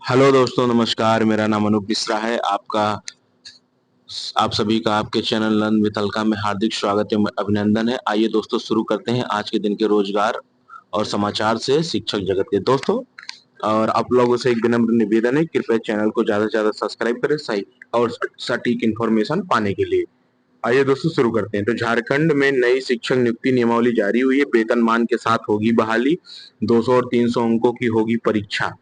Hello दोस्तों, नमस्कार। मेरा नाम अनूप मिश्रा है। आप सभी का आपके चैनल लर्न विद अलका में हार्दिक स्वागत एवं अभिनंदन है। आइए दोस्तों, शुरू करते हैं आज के दिन के रोजगार और समाचार से शिक्षक जगत के दोस्तों। और आप लोगों से एक विनम्र निवेदन है, कृपया चैनल को ज्यादा से ज्यादा सब्सक्राइब करें सही और सटीक इंफॉर्मेशन पाने के लिए। आइए दोस्तों, शुरू करते हैं। तो झारखंड में नई शिक्षक नियुक्ति नियमावली जारी हुई है। वेतनमान के साथ होगी बहाली। 200 और 300 अंकों की होगी परीक्षा।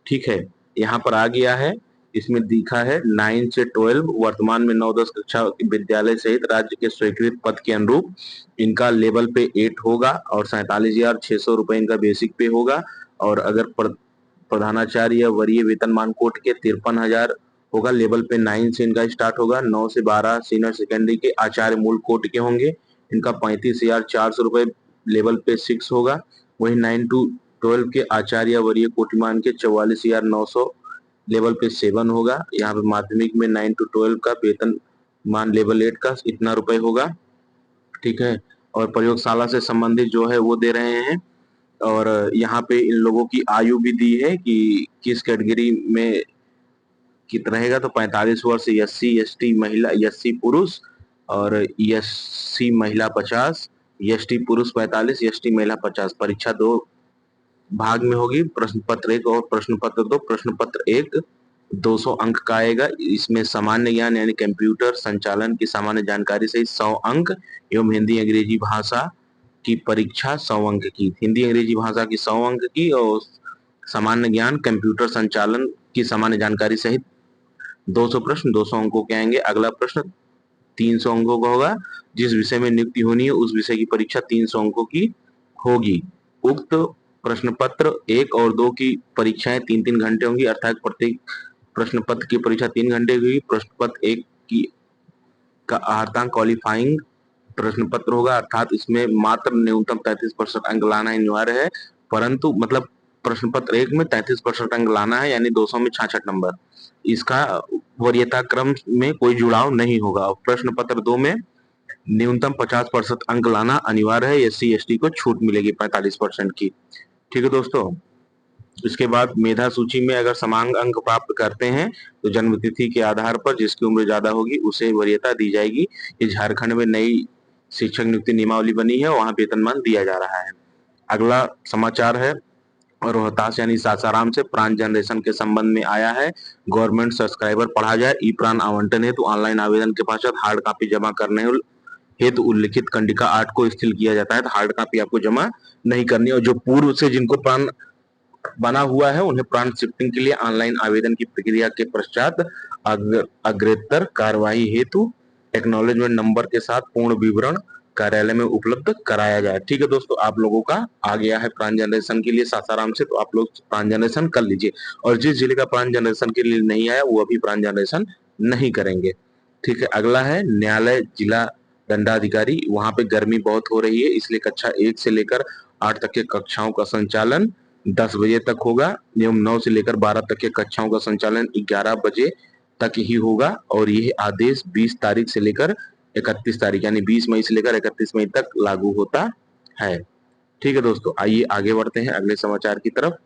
ठीक है, यहाँ पर आ गया है। इसमें दिखा है 9 से 12 वर्तमान में 9-10 कक्षा विद्यालय सहित राज्य के स्वीकृत पद के अनुरूप इनका लेवल पे 8 होगा और 47,600 रुपए इनका बेसिक पे होगा। और अगर प्रधानाचार्य या वरीय वेतनमान कोट के 53,000 होगा। लेवल पे 9 से इनका स्टार्ट होगा। 9 से 12 सीनियर सेकेंडरी के आचार्य मूल कोट के होंगे। इनका 35,400 रुपए लेवल पे 6 होगा। वही 9 टू 12 के आचार्य वरीय कोटिमान के 44,900 लेवल पे 7 होगा। यहाँ पे माध्यमिक में 9 टू 12 का वेतन मान लेवल 8 का इतना रुपए होगा। ठीक है, और प्रयोगशाला से संबंधित जो है वो दे रहे हैं। और यहाँ पे इन लोगों की आयु भी दी है कि किस कैटेगरी में कितना रहेगा। तो 45 वर्ष एससी एसटी महिला, एससी पुरुष और एससी महिला 50, एसटी पुरुष 45, एसटी महिला 50। परीक्षा दो भाग में होगी, प्रश्न पत्र 1 और प्रश्न पत्र 2। प्रश्न पत्र 1 200 अंक का आएगा। इसमें सामान्य ज्ञान यानी कंप्यूटर संचालन की सामान्य जानकारी सहित 100 अंक एवं हिंदी अंग्रेजी भाषा की परीक्षा 100 अंक की। हिंदी अंग्रेजी भाषा की 100 अंक की और सामान्य ज्ञान कंप्यूटर संचालन की सामान्य जानकारी सहित 200 प्रश्न 200 अंकों के आएंगे। अगला प्रश्न 300 अंकों का होगा। जिस विषय में नियुक्ति होनी है उस विषय की परीक्षा 300 अंकों की होगी। उक्त प्रश्न पत्र 1 और 2 की परीक्षाएं 3-3 घंटे होंगी, अर्थात प्रत्येक प्रश्न पत्र की परीक्षा 3 घंटे की। प्रश्न पत्र 1 की का आहार्तांक क्वालिफाइंग प्रश्न पत्र होगा, अर्थात इसमें मात्र न्यूनतम 33% अंक लाना अनिवार्य है। परंतु मतलब प्रश्न पत्र 1 में 33% अंक लाना है, यानी 200 में 66 नंबर। इसका वरीयता क्रम में कोई जुड़ाव नहीं होगा। प्रश्न पत्र 2 में न्यूनतम 50% अंक लाना अनिवार्य है। एससी एसटी को छूट मिलेगी 45% की। ठीक है दोस्तों, इसके बाद मेधा सूची में अगर समान अंक प्राप्त करते हैं तो जन्म तिथि के आधार पर जिसकी उम्र ज्यादा होगी उसे वरीयता दी जाएगी। ये झारखंड में नई शिक्षक नियुक्ति नियमावली बनी है, वहां वेतनमान दिया जा रहा है। अगला समाचार है रोहतास यानी सासाराम से प्राण जनरेशन के संबंध में आया है। गवर्नमेंट सब्सक्राइबर पढ़ा जाए। ई प्राण आवंटन हेतु ऑनलाइन आवेदन के पश्चात हार्ड कॉपी जमा करने हेतु उल्लिखित कंडिका 8 को स्थिल किया जाता है। तो हार्ड कॉपी आपको जमा नहीं करनी है। और जो पूर्व से जिनको प्राण बना हुआ है उन्हें प्राण शिफ्टिंग के लिए ऑनलाइन आवेदन की प्रक्रिया के पश्चात अग्रेतर कार्यवाही हेतु एक्नॉलेजमेंट नंबर के साथ पूर्ण विवरण कार्यालय में उपलब्ध कराया जाए। ठीक है दोस्तों, आप लोगों का आ गया है प्राण जनरेशन के लिए सासाराम से, तो आप लोग प्राण जनरेशन कर लीजिए। और जिस जिले का प्राण जनरेशन के लिए नहीं आया वो अभी प्राण जनरेशन नहीं करेंगे। ठीक है, अगला है न्यायालय जिला दंडाधिकारी। वहां पे गर्मी बहुत हो रही है, इसलिए कक्षा 1 से लेकर 8 तक के कक्षाओं का संचालन 10 बजे तक होगा एवं 9 से लेकर 12 तक के कक्षाओं का संचालन 11 बजे तक ही होगा। और यह आदेश 20 तारीख से लेकर 31 तारीख यानी 20 मई से लेकर 31 मई तक लागू होता है। ठीक है दोस्तों, आइए आगे बढ़ते हैं अगले समाचार की तरफ।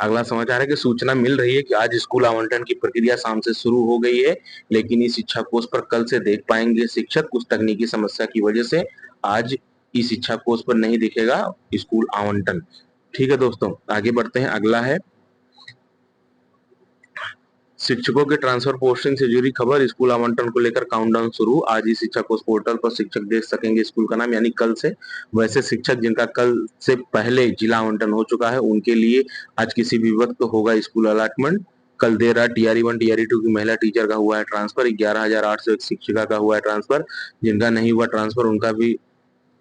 अगला समाचार है कि सूचना मिल रही है कि आज स्कूल आवंटन की प्रक्रिया शाम से शुरू हो गई है, लेकिन इस शिक्षा कोष पर कल से देख पाएंगे शिक्षक। कुछ तकनीकी समस्या की वजह से आज इस शिक्षा कोष पर नहीं दिखेगा स्कूल आवंटन। ठीक है दोस्तों, आगे बढ़ते हैं। अगला है शिक्षकों के ट्रांसफर पोस्टिंग से जुड़ी खबर। स्कूल आवंटन को लेकर काउंटडाउन शुरू। आज ही शिक्षा कोष पोर्टल पर शिक्षक देख सकेंगे स्कूल का नाम, यानी कल से। वैसे शिक्षक जिनका कल से पहले जिला आवंटन हो चुका है उनके लिए आज किसी भी वक्त होगा स्कूल अलॉटमेंट। कल देर रात टीआरई 1 टीआरई 2 की महिला टीचर का हुआ है ट्रांसफर। 11,800 एक शिक्षिका का हुआ है ट्रांसफर। जिनका नहीं हुआ ट्रांसफर उनका भी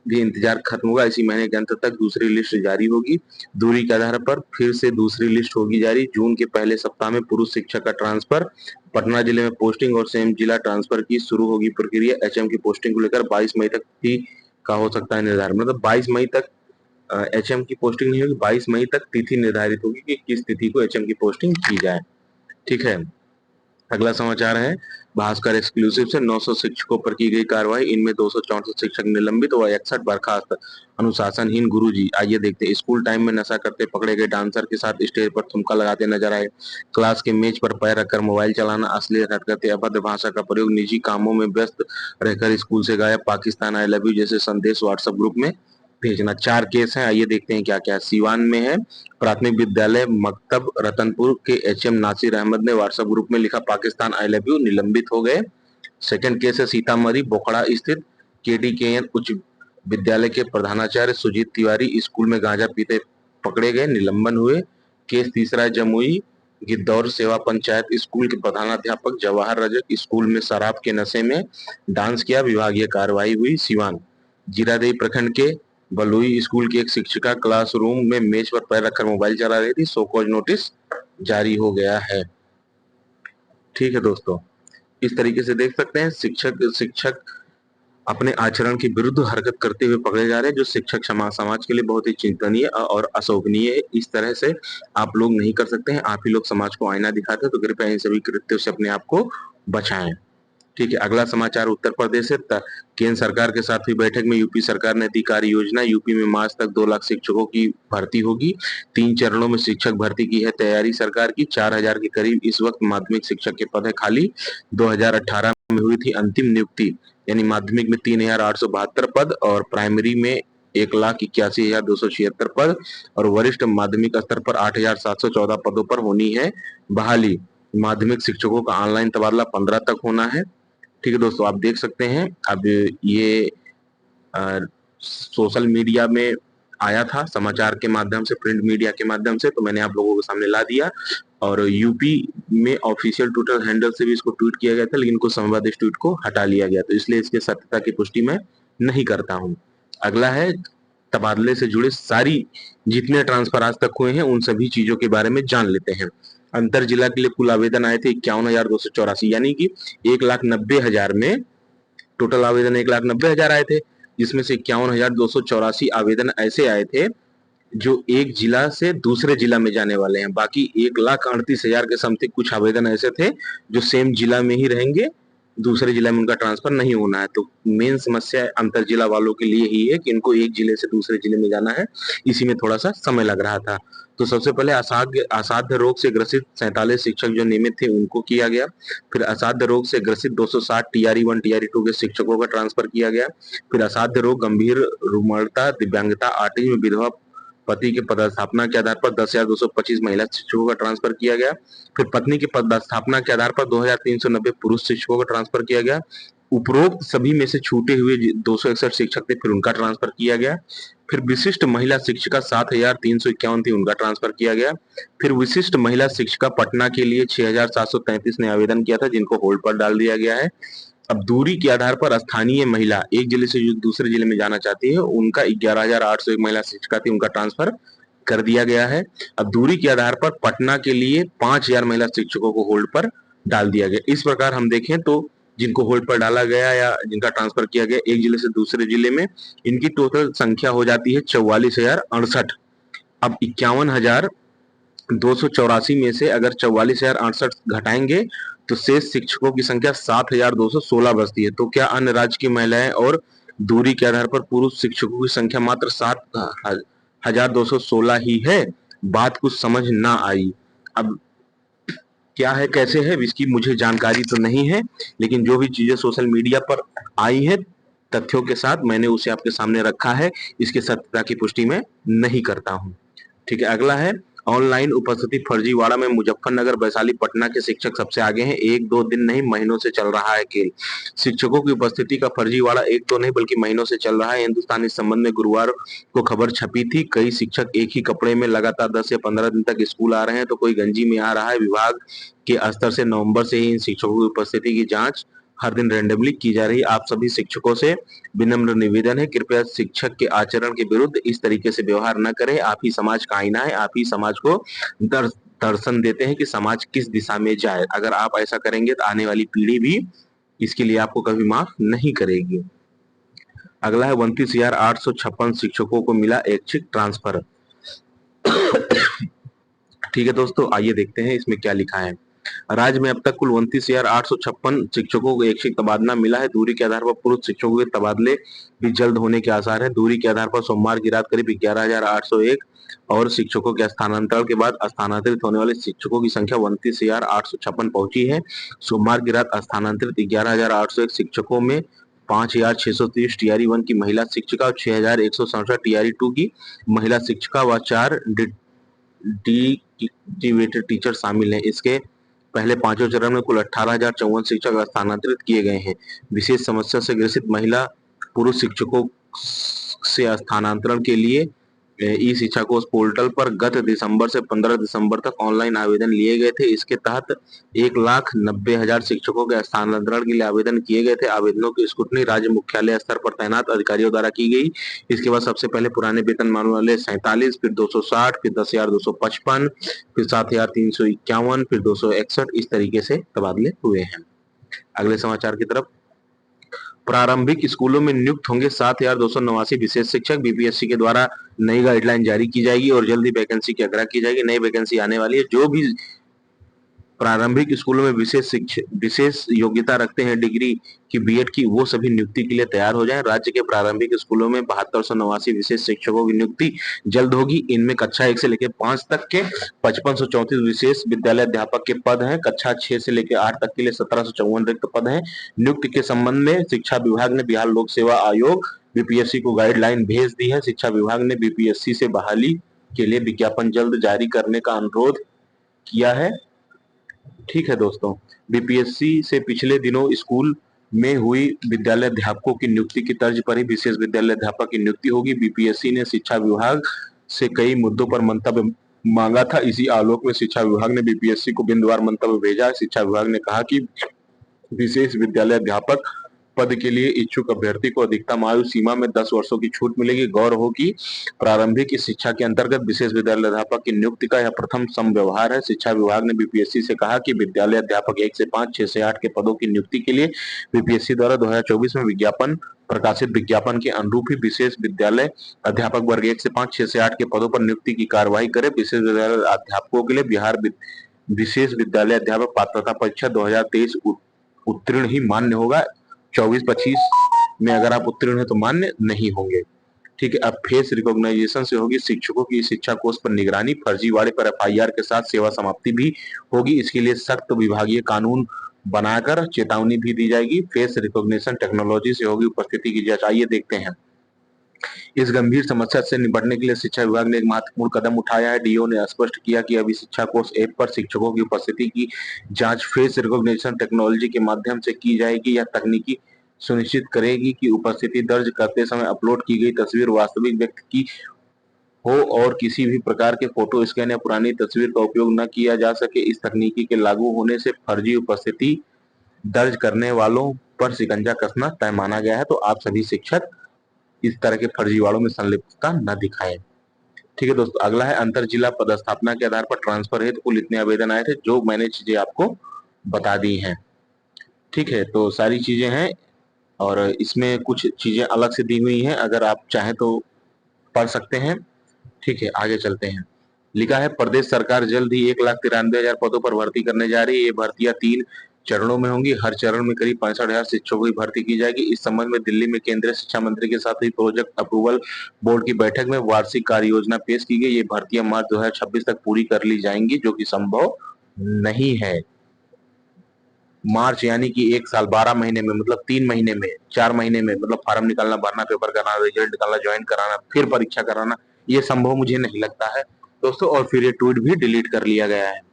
इंतजार खत्म होगा। इसी महीने के अंत तक दूसरी लिस्ट जारी होगी। दूरी के आधार पर फिर से दूसरी लिस्ट होगी जारी। जून के पहले सप्ताह में पुरुष शिक्षक का ट्रांसफर। पटना जिले में पोस्टिंग और सेम जिला ट्रांसफर की शुरू होगी प्रक्रिया। एचएम की पोस्टिंग को लेकर 22 मई तक ही का हो सकता है निर्धारण। मतलब 22 मई तक एचएम की पोस्टिंग नहीं होगी, 22 मई तक तिथि निर्धारित होगी कि किस तिथि को एचएम की पोस्टिंग की जाए। ठीक है, अगला समाचार है भास्कर एक्सक्लूसिव से 900 शिक्षकों पर की गई कार्रवाई, इनमें 264 शिक्षक निलंबित व 61 बर्खास्त। अनुशासनहीन गुरुजी। आइए देखते हैं। स्कूल टाइम में नशा करते पकड़े गए डांसर के साथ स्टेज पर ठुमका लगाते नजर आए। क्लास के मेज पर पैर रखकर मोबाइल चलाना, अश्लील हरकतें, अभद्र भाषा का प्रयोग, निजी कामों में व्यस्त रहकर स्कूल से गायब, पाकिस्तान आई लव यू जैसे संदेश व्हाट्सएप ग्रुप में भेजना। 4 केस हैं, आइए देखते हैं क्या क्या। सीवान में है प्राथमिक विद्यालय मकतब रतनपुर के एचएम नासिर अहमद ने व्हाट्सएप ग्रुप में लिखा पाकिस्तान आई लव यू, निलंबित हो गए। सेकंड केस है सीतामढ़ी बोखड़ा स्थित केडीकेएन उच्च विद्यालय के प्रधानाचार्य सुजीत तिवारी स्कूल में गांजा पीते पकड़े गए, निलंबन हुए। केस तीसरा है जमुई गिद्धौर सेवा पंचायत स्कूल के प्रधानाध्यापक जवाहर रजक स्कूल में शराब के नशे में डांस किया, विभागीय कार्रवाई हुई। सिवान जीरादेई प्रखंड के बलुई स्कूल की एक शिक्षिका क्लासरूम में मेज पर पैर रखकर मोबाइल चला रही थी, सो कॉज नोटिस जारी हो गया है। ठीक है दोस्तों, इस तरीके से देख सकते हैं शिक्षक अपने आचरण के विरुद्ध हरकत करते हुए पकड़े जा रहे हैं, जो शिक्षक समाज के लिए बहुत ही चिंतनीय और अशोभनीय है। इस तरह से आप लोग नहीं कर सकते हैं, आप ही लोग समाज को आईना दिखाते हैं, तो कृपया इन सभी कृत्यों से अपने आप को बचाएं। ठीक है, अगला समाचार उत्तर प्रदेश से। केंद्र सरकार के साथ हुई बैठक में यूपी सरकार ने दी कार्य योजना। यूपी में मार्च तक 2 लाख शिक्षकों की भर्ती होगी। 3 चरणों में शिक्षक भर्ती की है तैयारी सरकार की। 4,000 के करीब इस वक्त माध्यमिक शिक्षक के पद है खाली। 2018 में हुई थी अंतिम नियुक्ति, यानी माध्यमिक में 3,872 पद और प्राइमरी में 1,81,276 पद और वरिष्ठ माध्यमिक स्तर पर 8,714 पदों पर होनी है बहाली। माध्यमिक शिक्षकों का ऑनलाइन तबादला 15 तक होना है। ठीक है दोस्तों, आप देख सकते हैं। अब ये सोशल मीडिया में आया था, समाचार के माध्यम से, प्रिंट मीडिया के माध्यम से, तो मैंने आप लोगों के सामने ला दिया। और यूपी में ऑफिशियल ट्विटर हैंडल से भी इसको ट्वीट किया गया था, लेकिन कुछ समयबाद इस ट्वीट को हटा लिया गया, तो इसलिए इसके सत्यता की पुष्टि मैं नहीं करता हूं। अगला है तबादले से जुड़े सारी जितने ट्रांसफर आज तक हुए हैं उन सभी चीजों के बारे में जान लेते हैं। अंतर जिला के लिए कुल आवेदन आए थे 51,284, यानी कि 1,90,000 में टोटल आवेदन 1,90,000 आए थे, जिसमें से 51,284 आवेदन ऐसे आए थे जो एक जिला से दूसरे जिला में जाने वाले हैं। बाकी 1,38,000 के समथिंग कुछ आवेदन ऐसे थे जो सेम जिला में ही रहेंगे, दूसरे जिला में उनका ट्रांसफर नहीं होना है। तो मेन समस्या अंतर जिला वालों के लिए ही है कि इनको एक जिले से दूसरे जिले में जाना है, इसी में थोड़ा सा समय लग रहा था। तो सबसे पहले असाध्य रोग से ग्रसित 47 शिक्षक जो नियमित थे उनको किया गया। फिर असाध्य रोग से ग्रसित 260 टीआरई 1 टीआरई 2 के शिक्षकों का ट्रांसफर किया गया। फिर असाध्य रोग, गंभीर रुग्णता, दिव्यांगता, ऑटिज्म, विधवा पति के पदस्थापना के आधार पर 10,225 महिला शिक्षकों का ट्रांसफर किया गया। फिर पत्नी की पदस्थापना के आधार पर 2,390 पुरुष शिक्षकों का ट्रांसफर किया गया। उपरोक्त सभी में से छूटे हुए 261 शिक्षक थे, फिर उनका ट्रांसफर किया गया। फिर विशिष्ट महिला शिक्षिका 7,351 थी, उनका ट्रांसफर किया गया। फिर विशिष्ट महिला शिक्षिका पटना के लिए 6,733 ने आवेदन किया था, जिनको होल्ड पर डाल दिया गया है। अब दूरी के आधार पर स्थानीय महिला एक जिले से दूसरे जिले में जाना चाहती है, उनका 11,801 महिला शिक्षिका थी, उनका ट्रांसफर कर दिया गया है। अब दूरी के आधार पर पटना के लिए 5,000 महिला शिक्षकों को होल्ड पर डाल दिया गया। इस प्रकार हम देखें तो जिनको होल्ड पर डाला गया या जिनका ट्रांसफर किया गया एक जिले से दूसरे जिले में, इनकी टोटल संख्या हो जाती है 44,068। अब 51,284 में से अगर 44,068 घटाएंगे तो शेष शिक्षकों की संख्या 7,216 बचती है। तो क्या अन्य राज्य की महिलाएं और दूरी के आधार पर पुरुष शिक्षकों की संख्या मात्र 7,216 ही है? बात कुछ समझ ना आई। अब क्या है कैसे है इसकी मुझे जानकारी तो नहीं है, लेकिन जो भी चीजें सोशल मीडिया पर आई है तथ्यों के साथ मैंने उसे आपके सामने रखा है, इसके सत्यता की पुष्टि मैं नहीं करता हूं। ठीक है, अगला है ऑनलाइन उपस्थिति फर्जीवाड़ा में मुजफ्फरनगर, वैशाली, पटना के शिक्षक सबसे आगे हैं। 1-2 दिन नहीं, महीनों से चल रहा है खेल। शिक्षकों की उपस्थिति का फर्जीवाड़ा एक तो नहीं बल्कि महीनों से चल रहा है। हिंदुस्तान इस संबंध में गुरुवार को खबर छपी थी। कई शिक्षक एक ही कपड़े में लगातार 10 या 15 दिन तक स्कूल आ रहे हैं, तो कोई गंजी में आ रहा है। विभाग के स्तर से नवंबर से ही इन शिक्षकों की उपस्थिति की जांच हर दिन रैंडमली की जा रही है। आप सभी शिक्षकों से विनम्र निवेदन है, कृपया शिक्षक के आचरण के विरुद्ध इस तरीके से व्यवहार न करें। आप ही समाज का आईना है, आप ही समाज को दर्शन देते हैं कि समाज किस दिशा में जाए। अगर आप ऐसा करेंगे तो आने वाली पीढ़ी भी इसके लिए आपको कभी माफ नहीं करेगी। अगला है 29,856 शिक्षकों को मिला ऐच्छिक ट्रांसफर। ठीक है दोस्तों, आइए देखते हैं इसमें क्या लिखा है। राज्य में अब तक कुल 29,856 शिक्षकों को ऐच्छिक तबादला मिला है। दूरी के आधार पर पुरुष शिक्षकों के तबादले भी जल्द होने के आसार है। दूरी के आधार पर सोमवार की रात करीब 11,801 और शिक्षकों के स्थानांतरण के बाद स्थानांतरित होने वाले शिक्षकों की संख्या 29,856 पहुंची है। सोमवार की रात स्थानांतरित 11,801 शिक्षकों में 5,630 टीआरई 1 की महिला शिक्षिका और 6,167 टीआरई 2 की महिला शिक्षिका व 4 डीएक्टिवेटेड टीचर शामिल हैं। इसके पहले पांचों चरण में कुल 18,054 शिक्षक स्थानांतरित किए गए हैं। विशेष समस्या से ग्रसित महिला पुरुष शिक्षकों से स्थानांतरण के लिए ई शिक्षा कोष पोर्टल पर गत दिसंबर से 15 दिसंबर तक ऑनलाइन आवेदन लिए गए थे। इसके तहत 1,90,000 शिक्षकों के स्थानांतरण के लिए आवेदन किए गए थे। आवेदनों की स्क्रूटनी राज्य मुख्यालय स्तर पर तैनात अधिकारियों द्वारा की गई। इसके बाद सबसे पहले पुराने वेतनमान वाले 47, फिर 260, फिर 10,255, फिर 7,351, फिर 261, इस तरीके से तबादले हुए हैं। अगले समाचार की तरफ। प्रारंभिक स्कूलों में नियुक्त होंगे 7,289 विशेष शिक्षक। बीपीएससी के द्वारा नई गाइडलाइन जारी की जाएगी और जल्द ही वैकेंसी की आग्रह की जाएगी। नई वैकेंसी आने वाली है। जो भी प्रारंभिक स्कूलों में विशेष योग्यता रखते हैं डिग्री की, बीएड की, वो सभी नियुक्ति के लिए तैयार हो जाएं। राज्य के प्रारंभिक स्कूलों में 7289 विशेष शिक्षकों की नियुक्ति जल्द होगी। इनमें कक्षा 1 से लेकर 5 तक के 5534 विशेष विद्यालय अध्यापक के पद हैं। कक्षा 6 से लेकर 8 तक के लिए 1754 रिक्त पद हैं। नियुक्ति के संबंध में शिक्षा विभाग ने बिहार लोक सेवा आयोग बीपीएससी को गाइडलाइन भेज दी है। शिक्षा विभाग ने बीपीएससी से बहाली के लिए विज्ञापन जल्द जारी करने का अनुरोध किया है। ठीक है दोस्तों, बीपीएससी से पिछले दिनों स्कूल में हुई विद्यालय अध्यापकों की नियुक्ति की तर्ज पर ही विशेष विद्यालय अध्यापक की नियुक्ति होगी। बीपीएससी ने शिक्षा विभाग से कई मुद्दों पर मंतव्य मांगा था। इसी आलोक में शिक्षा विभाग ने बीपीएससी को बिंदुवार मंतव्य भेजा। शिक्षा विभाग ने कहा कि विशेष विद्यालय अध्यापक पद के लिए इच्छुक अभ्यर्थी को अधिकतम आयु सीमा में 10 वर्षों की छूट मिलेगी। गौर हो कि प्रारंभिक शिक्षा के अंतर्गत विशेष विद्यालय अध्यापक की नियुक्ति का यह प्रथम समव्यवहार है। शिक्षा विभाग ने बीपीएससी से कहा कि विद्यालय अध्यापक 1 से 5, 6 से 8 के पदों की नियुक्ति के लिए बीपीएससी द्वारा 2024 में विज्ञापन प्रकाशित विज्ञापन के अनुरूप ही विशेष विद्यालय अध्यापक वर्ग 1 से 5, 6 से 8 के पदों पर नियुक्ति की कार्यवाही करे। विशेष विद्यालय अध्यापकों के लिए बिहार विशेष विद्यालय अध्यापक पात्रता परीक्षा 2023 उत्तीर्ण ही मान्य होगा। 24-25 में अगर आप उत्तीर्ण है तो मान्य नहीं होंगे। ठीक है। अब फेस रिकॉग्नाइजेशन से होगी शिक्षकों की शिक्षा कोष पर निगरानी। फर्जीवाड़े पर एफआईआर के साथ सेवा समाप्ति भी होगी। इसके लिए सख्त विभागीय कानून बनाकर चेतावनी भी दी जाएगी। फेस रिकॉग्निशन टेक्नोलॉजी से होगी उपस्थिति की जांच। आइए देखते हैं। इस गंभीर समस्या से निपटने के लिए शिक्षा विभाग ने एक महत्वपूर्ण कदम उठाया है। डीओ ने स्पष्ट किया कि अभी शिक्षा कोष ऐप पर शिक्षकों की उपस्थिति की जांच फेस रिकॉग्निशन टेक्नोलॉजी के माध्यम से की जाएगी। यह तकनीकी सुनिश्चित करेगी कि उपस्थिति दर्ज करते समय अपलोड की गई तस्वीर वास्तविक व्यक्ति की हो और किसी भी प्रकार के फोटो स्कैन या पुरानी तस्वीर का उपयोग न किया जा सके। इस तकनीकी के लागू होने से फर्जी उपस्थिति दर्ज करने वालों पर शिकंजा कसना तय माना गया है। तो आप सभी शिक्षक इस तरह के फर्जीवाड़ों में संलिप्तता न दिखाएं। ठीक है दोस्तों, अगला है अंतर जिला पदस्थापना के आधार पर ट्रांसफर हेतु कुल इतने आवेदन आए थे, जो मैंने चीजें आपको बता दी हैं। ठीक है, तो सारी चीजें हैं और इसमें कुछ चीजें अलग से दी हुई हैं, अगर आप चाहें तो पढ़ सकते हैं। ठीक है, आगे चलते हैं। लिखा है प्रदेश सरकार जल्द ही 1,93,000 पदों पर भर्ती करने जा रही है। ये भर्तियां 3 चरणों में होंगी। हर चरण में करीब 65,000 शिक्षकों की भर्ती की जाएगी। इस संबंध में दिल्ली में केंद्रीय शिक्षा मंत्री के साथ हुई प्रोजेक्ट अप्रूवल बोर्ड की बैठक में वार्षिक कार्य योजना पेश की गई। ये भर्तियां मार्च 2026 तक पूरी कर ली जाएंगी, जो कि संभव नहीं है। मार्च यानी कि 1 साल 12 महीने में, मतलब 3 महीने में, 4 महीने में, मतलब फॉर्म निकालना, भरना, पेपर कराना, रिजल्ट निकालना, ज्वाइन कराना, फिर परीक्षा कराना, ये संभव मुझे नहीं लगता है दोस्तों। और फिर ये ट्वीट भी डिलीट कर लिया गया है।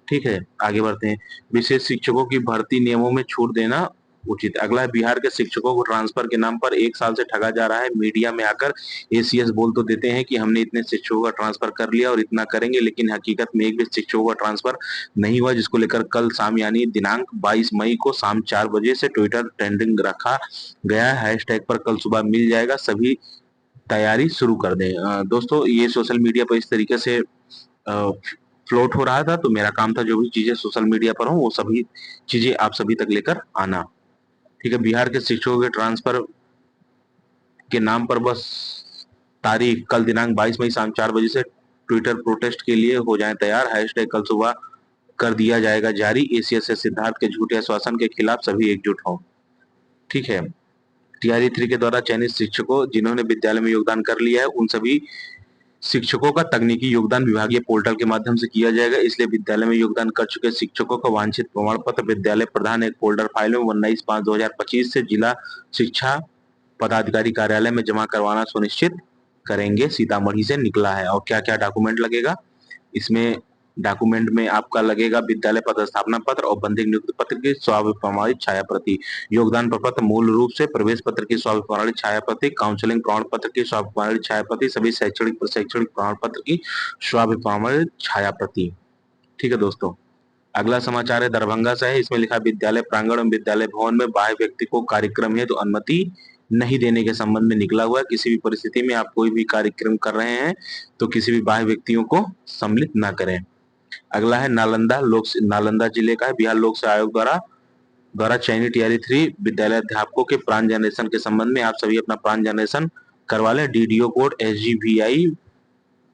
ठीक है, आगे बढ़ते हैं। विशेष शिक्षकों की भर्ती नियमों में छूट देना उचित। अगला है बिहार के शिक्षकों को ट्रांसफर के नाम पर 1 साल से ठगा जा रहा है। मीडिया में आकर एसीएस बोल तो देते हैं कि हमने इतने शिक्षकों का ट्रांसफर कर लिया और इतना करेंगे, लेकिन हकीकत में एक भी शिक्षकों का ट्रांसफर नहीं हुआ, जिसको लेकर कल शाम यानी दिनांक 22 मई को शाम 4 बजे से ट्विटर ट्रेंडिंग रखा गया है। हैशटैग पर कल सुबह मिल जाएगा, सभी तैयारी शुरू कर दें। दोस्तों, ये सोशल मीडिया पर इस तरीके से फ्लोट हो रहा था, तो मेरा काम था जो भी चीजें सोशल मीडिया पर हो वो सभी चीजें आप सभी तक लेकर आना। ठीक है, बिहार के शिक्षकों के ट्रांसफर के नाम पर बस तारीख कल दिनांक 22 मई शाम 4 बजे से ट्विटर प्रोटेस्ट के लिए हो जाएं तैयार। हैशटैग कल सुबह कर दिया जाएगा जारी। एसीएस सिद्धार्थ के झूठे आश्वासन के खिलाफ सभी एकजुट हों। ठीक है। टीआरई 3 के द्वारा चयनित शिक्षकों जिन्होंने विद्यालय में योगदान कर लिया है, उन सभी शिक्षकों का तकनीकी योगदान विभागीय पोर्टल के माध्यम से किया जाएगा। इसलिए विद्यालय में योगदान कर चुके शिक्षकों का वांछित प्रमाण पत्र विद्यालय प्रधान एक फोल्डर फाइल में 19/5/2025 से जिला शिक्षा पदाधिकारी कार्यालय में जमा करवाना सुनिश्चित करेंगे। सीतामढ़ी से निकला है। और क्या क्या डॉक्यूमेंट लगेगा इसमें? डॉक्यूमेंट में आपका लगेगा विद्यालय पदस्थापना पत्र और बंधिक नियुक्ति पत्र की स्वाभिप्रमाणित छाया प्रति, योगदान प्रपत्र मूल रूप से, प्रवेश पत्र की स्वाभिप्रमाणित छाया प्रति, काउंसलिंग प्रमाण पत्र की स्वाभिप्रमाणित छाया प्रति, सभी शैक्षणिक प्रशैक्षणिक प्रमाण पत्र की स्वाभिप्रमाणित छाया प्रति। ठीक है दोस्तों। अगला समाचार है दरभंगा से है। इसमें लिखा विद्यालय प्रांगण में विद्यालय भवन में बाह्य व्यक्ति को कार्यक्रम हेतु तो अनुमति नहीं देने के संबंध में निकला हुआ है। किसी भी परिस्थिति में आप कोई भी कार्यक्रम कर रहे हैं तो किसी भी बाह्य व्यक्तियों को सम्मिलित ना करें। अगला है नालंदा जिले का है। बिहार लोक सेवा आयोग द्वारा चयनित टीआरई 3 विद्यालय अध्यापकों के प्राण जनरेशन के संबंध में आप सभी अपना प्राण जनरेशन करवा लें। डीडीओ कोड SGVI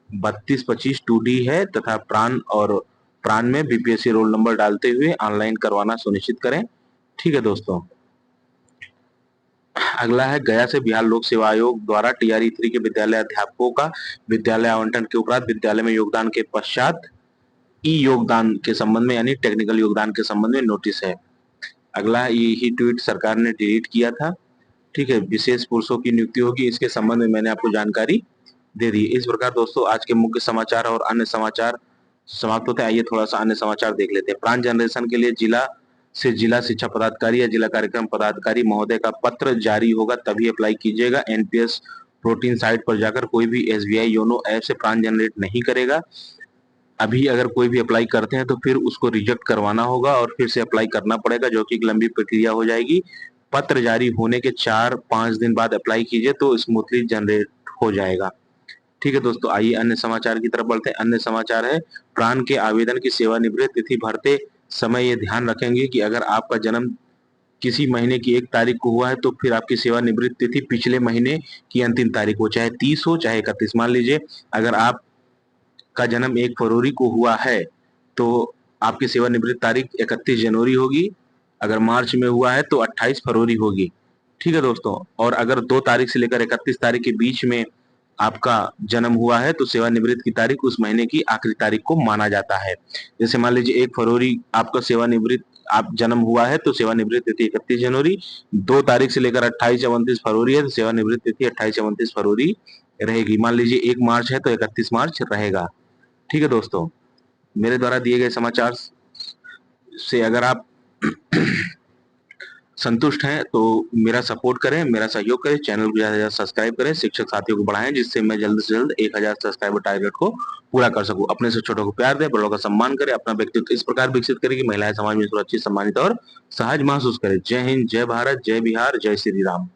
3225 2D है तथा प्राण में बीपीएससी रोल नंबर डालते हुए ऑनलाइन करवाना सुनिश्चित करें। ठीक है दोस्तों। अगला है गया से। बिहार लोक सेवा आयोग द्वारा टीआरई 3 के विद्यालय अध्यापकों का विद्यालय आवंटन के उपरांत विद्यालय में योगदान के पश्चात ई योगदान के संबंध में यानी टेक्निकल योगदान के संबंध में नोटिस है। अगला यही ट्वीट सरकार ने डिलीट किया था। ठीक है। विशेष पुरुषों की नियुक्ति होगी, इसके संबंध में मैंने आपको जानकारी दे दी। इस प्रकार दोस्तों आज के मुख्य समाचार और अन्य समाचार समाप्त होते हैं। आइए थोड़ा सा अन्य समाचार देख लेते हैं। प्राण जनरेशन के लिए जिला शिक्षा पदाधिकारी या जिला कार्यक्रम पदाधिकारी महोदय का पत्र जारी होगा, तभी अप्लाई कीजिएगा। एनपीएस प्रोटीन साइट पर जाकर कोई भी एसबीआई योनो ऐप से प्राण जनरेट नहीं करेगा। अभी अगर कोई भी अप्लाई करते हैं तो फिर उसको रिजेक्ट करवाना होगा और फिर से अप्लाई करना पड़ेगा, जो कि एक लंबी प्रक्रिया हो जाएगी। पत्र जारी होने के 4-5 दिन बाद अप्लाई कीजिए तो स्मूथली जनरेट हो जाएगा। ठीक है दोस्तों। आइए अन्य समाचार की तरफ बढ़ते हैं। अन्य समाचार है प्राण के आवेदन की सेवानिवृत्ति तिथि भरते समय ये ध्यान रखेंगे कि अगर आपका जन्म किसी महीने की 1 तारीख को हुआ है तो फिर आपकी सेवानिवृत्ति तिथि पिछले महीने की अंतिम तारीख हो, चाहे 30 हो चाहे 31। मान लीजिए अगर आपका जन्म 1 फरवरी को हुआ है तो आपकी सेवानिवृत्ति तारीख 31 जनवरी होगी। अगर मार्च में हुआ है तो 28 फरवरी होगी। ठीक है दोस्तों। और अगर 2 तारीख से लेकर 31 तारीख के बीच में आपका जन्म हुआ है तो सेवानिवृत्ति की तारीख उस महीने की आखिरी तारीख को माना जाता है। जैसे मान लीजिए 1 फरवरी आपका आप जन्म हुआ है तो सेवानिवृत्ति तिथि 31 जनवरी, 2 तारीख से लेकर 28 या 29 फरवरी है तो सेवानिवृत्ति तिथि 28 या 29 फरवरी रहेगी। मान लीजिए 1 मार्च है तो 31 मार्च रहेगा। ठीक है दोस्तों। मेरे द्वारा दिए गए समाचार से अगर आप संतुष्ट हैं तो मेरा सपोर्ट करें, मेरा सहयोग करें, चैनल को ज्यादा से ज्यादा सब्सक्राइब करें, शिक्षक साथियों को बढ़ाएं जिससे मैं जल्द से जल्द 1000 सब्सक्राइबर टारगेट को पूरा कर सकूं। अपने से छोटों को प्यार दें, बड़ों का सम्मान करें, अपना व्यक्तित्व इस प्रकार विकसित करें कि महिलाएं समाज में सुरक्षित, सम्मानित और सहज महसूस करें। जय हिंद, जय भारत, जय बिहार, जय श्री राम।